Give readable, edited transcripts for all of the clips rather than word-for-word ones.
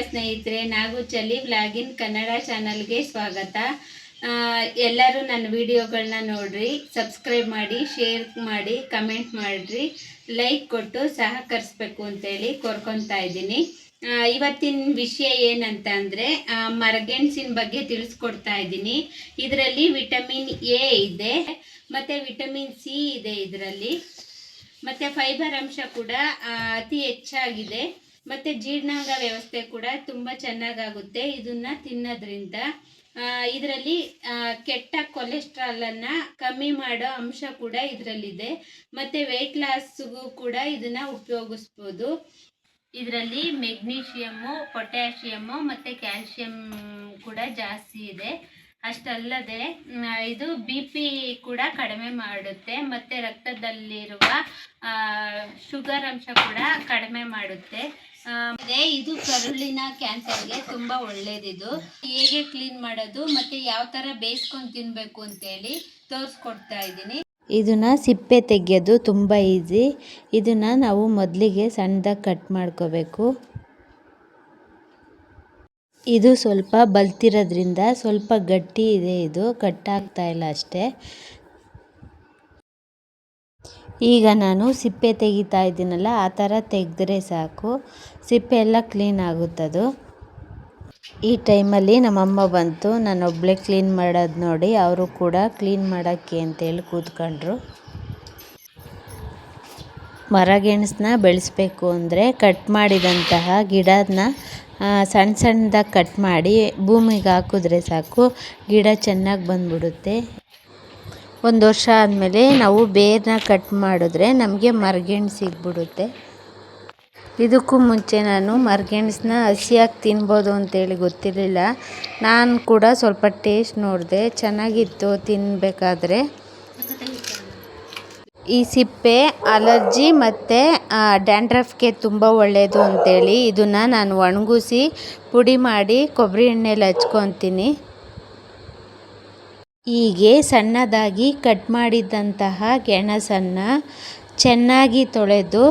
ಸ್ನೇಹಿತರೆ, ನಾಗುಚಲಿ ವ್ಲಾಗಿನ್ ಕನ್ನಡ ಚಾನಲ್ಗೆ ಸ್ವಾಗತ. ಎಲ್ಲರೂ ನನ್ನ ವಿಡಿಯೋಗಳನ್ನ ನೋಡ್ರಿ, ಸಬ್ಸ್ಕ್ರೈಬ್ ಮಾಡಿ, ಶೇರ್ ಮಾಡಿ, ಕಮೆಂಟ್ ಮಾಡಿರಿ, ಲೈಕ್ ಕೊಟ್ಟು ಸಹಕರಿಸ್ಬೇಕು ಅಂತೇಳಿ ಕೋರ್ಕೊತಾ ಇದ್ದೀನಿ. ಇವತ್ತಿನ ವಿಷಯ ಏನಂತ ಅಂದರೆ ಮರಗೆಣಸಿನ ಬಗ್ಗೆ ತಿಳಿಸ್ಕೊಡ್ತಾ ಇದ್ದೀನಿ. ಇದರಲ್ಲಿ ವಿಟಮಿನ್ ಎ ಇದೆ ಮತ್ತು ವಿಟಮಿನ್ ಸಿ ಇದೆ ಇದರಲ್ಲಿ, ಮತ್ತು ಫೈಬರ್ ಅಂಶ ಕೂಡ ಅತಿ ಹೆಚ್ಚಾಗಿದೆ, ಮತ್ತು ಜೀರ್ಣಾಂಗ ವ್ಯವಸ್ಥೆ ಕೂಡ ತುಂಬ ಚೆನ್ನಾಗಾಗುತ್ತೆ ಇದನ್ನು ತಿನ್ನೋದ್ರಿಂದ. ಇದರಲ್ಲಿ ಕೆಟ್ಟ ಕೊಲೆಸ್ಟ್ರಾಲನ್ನು ಕಮ್ಮಿ ಮಾಡೋ ಅಂಶ ಕೂಡ ಇದರಲ್ಲಿದೆ, ಮತ್ತು ವೆಯ್ಟ್ ಲಾಸ್ಗೂ ಕೂಡ ಇದನ್ನು ಉಪಯೋಗಿಸ್ಬೋದು. ಇದರಲ್ಲಿ ಮೆಗ್ನೀಷಿಯಮ್ಮು, ಪೊಟ್ಯಾಷಿಯಮ್ಮು ಮತ್ತು ಕ್ಯಾಲ್ಶಿಯಂ ಕೂಡ ಜಾಸ್ತಿ ಇದೆ. ಅಷ್ಟಲ್ಲದೆ ಇದು BP ಕೂಡ ಕಡಿಮೆ ಮಾಡುತ್ತೆ, ಮತ್ತು ರಕ್ತದಲ್ಲಿರುವ ಶುಗರ್ ಅಂಶ ಕೂಡ ಕಡಿಮೆ ಮಾಡುತ್ತೆ. ಇದು ಕರುಳಿನ ಕ್ಯಾನ್ಸರ್ಗೆ ತುಂಬ ಒಳ್ಳೆಯದಿದು. ಹೇಗೆ ಕ್ಲೀನ್ ಮಾಡೋದು ಮತ್ತು ಯಾವ ಥರ ಬೇಯಿಸ್ಕೊಂಡು ತಿನ್ನಬೇಕು ಅಂತೇಳಿ ತೋರಿಸ್ಕೊಡ್ತಾ ಇದ್ದೀನಿ. ಇದನ್ನು ಸಿಪ್ಪೆ ತೆಗೆಯೋದು ತುಂಬ ಈಸಿ. ಇದನ್ನು ನಾವು ಮೊದಲಿಗೆ ಸಣ್ಣದಾಗಿ ಕಟ್ ಮಾಡ್ಕೋಬೇಕು. ಇದು ಸ್ವಲ್ಪ ಬಲ್ತಿರೋದ್ರಿಂದ ಸ್ವಲ್ಪ ಗಟ್ಟಿ ಇದೆ, ಇದು ಕಟ್ಟಾಗ್ತಾ ಇಲ್ಲ ಅಷ್ಟೇ. ಈಗ ನಾನು ಸಿಪ್ಪೆ ತೆಗಿತಾ ಇದ್ದೀನಲ್ಲ, ಆ ಥರ ತೆಗೆದ್ರೆ ಸಾಕು, ಸಿಪ್ಪೆ ಎಲ್ಲ ಕ್ಲೀನ್ ಆಗುತ್ತದು. ಈ ಟೈಮಲ್ಲಿ ನಮ್ಮಮ್ಮ ಬಂತು, ನಾನೊಬ್ಬಳೇ ಕ್ಲೀನ್ ಮಾಡೋದು ನೋಡಿ ಅವರು ಕೂಡ ಕ್ಲೀನ್ ಮಾಡೋಕ್ಕೆ ಅಂತೇಳಿ ಕೂತ್ಕೊಂಡ್ರು. ಮರಗೆಣಸನ್ನ ಬೆಳೆಸ್ಬೇಕು ಅಂದರೆ ಕಟ್ ಮಾಡಿದಂತಹ ಗಿಡನ ಸಣ್ಣ ಸಣ್ಣದಾಗಿ ಕಟ್ ಮಾಡಿ ಭೂಮಿಗೆ ಹಾಕಿದ್ರೆ ಸಾಕು, ಗಿಡ ಚೆನ್ನಾಗಿ ಬಂದ್ಬಿಡುತ್ತೆ. ಒಂದು ವರ್ಷ ಆದಮೇಲೆ ನಾವು ಬೇರನ್ನ ಕಟ್ ಮಾಡಿದ್ರೆ ನಮಗೆ ಮರಗೆಣಸು ಸಿಗ್ಬಿಡುತ್ತೆ. ಇದಕ್ಕೂ ಮುಂಚೆ ನಾನು ಮರಗೆಣಸನ್ನ ಹಸಿಯಾಗಿ ತಿನ್ಬೋದು ಅಂತೇಳಿ ಗೊತ್ತಿರಲಿಲ್ಲ. ನಾನು ಕೂಡ ಸ್ವಲ್ಪ ಟೇಸ್ಟ್ ನೋಡಿದೆ, ಚೆನ್ನಾಗಿತ್ತು ತಿನ್ನಬೇಕಾದ್ರೆ. ಈ ಸಿಪ್ಪೆ ಅಲರ್ಜಿ ಮತ್ತು ಡ್ಯಾಂಡ್ರಫ್ಗೆ ತುಂಬ ಒಳ್ಳೆಯದು ಅಂತೇಳಿ ಇದನ್ನು ನಾನು ಒಣಗಿಸಿ ಪುಡಿ ಮಾಡಿ ಕೊಬ್ಬರಿ ಎಣ್ಣೆಲಿ ಹಚ್ಕೊತೀನಿ. ಹೀಗೆ ಸಣ್ಣದಾಗಿ ಕಟ್ ಮಾಡಿದಂತಹ ಗೆಣಸನ್ನು ಚೆನ್ನಾಗಿ ತೊಳೆದು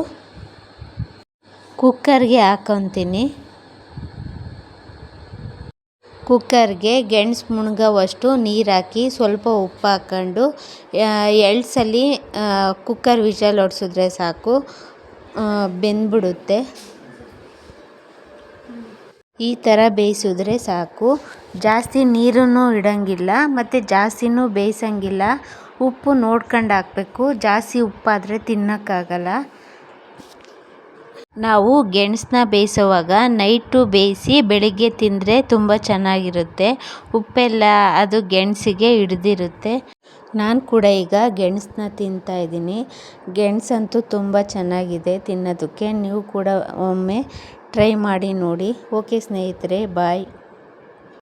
ಕುಕ್ಕರ್ಗೆ ಹಾಕ್ಕೊತೀನಿ. ಕುಕ್ಕರ್ಗೆ ಗೆಣಸು ಮುಳುಗೋವಷ್ಟು ನೀರು ಹಾಕಿ ಸ್ವಲ್ಪ ಉಪ್ಪು ಹಾಕ್ಕೊಂಡು 2 ಸಲ ಕುಕ್ಕರ್ ವಿಷಲ್ ಹೊಡ್ಸಿದ್ರೆ ಸಾಕು, ಬೆಂದ್ಬಿಡುತ್ತೆ. ಈ ಥರ ಬೇಯಿಸಿದ್ರೆ ಸಾಕು. ಜಾಸ್ತಿ ನೀರನ್ನು ಇಡೋಂಗಿಲ್ಲ ಮತ್ತು ಜಾಸ್ತಿನೂ ಬೇಯಿಸೋಂಗಿಲ್ಲ. ಉಪ್ಪು ನೋಡ್ಕೊಂಡು ಹಾಕಬೇಕು, ಜಾಸ್ತಿ ಉಪ್ಪಾದರೆ ತಿನ್ನೋಕ್ಕಾಗಲ್ಲ. ನಾವು ಗೆಣಸನ್ನ ಬೇಯಿಸೋವಾಗ ನೈಟು ಬೇಯಿಸಿ ಬೆಳಿಗ್ಗೆ ತಿಂದರೆ ತುಂಬ ಚೆನ್ನಾಗಿರುತ್ತೆ. ಉಪ್ಪೆಲ್ಲ ಅದು ಗೆಣಸಿಗೆ ಹಿಡ್ದಿರುತ್ತೆ. ನಾನು ಕೂಡ ಈಗ ಗೆಣಸನ್ನ ತಿಂತಾಯಿದ್ದೀನಿ. ಗೆಣಸಂತೂ ತುಂಬ ಚೆನ್ನಾಗಿದೆ ತಿನ್ನೋದಕ್ಕೆ. ನೀವು ಕೂಡ ಒಮ್ಮೆ ಟ್ರೈ ಮಾಡಿ ನೋಡಿ. ಓಕೆ ಸ್ನೇಹಿತರೆ, ಬಾಯ್.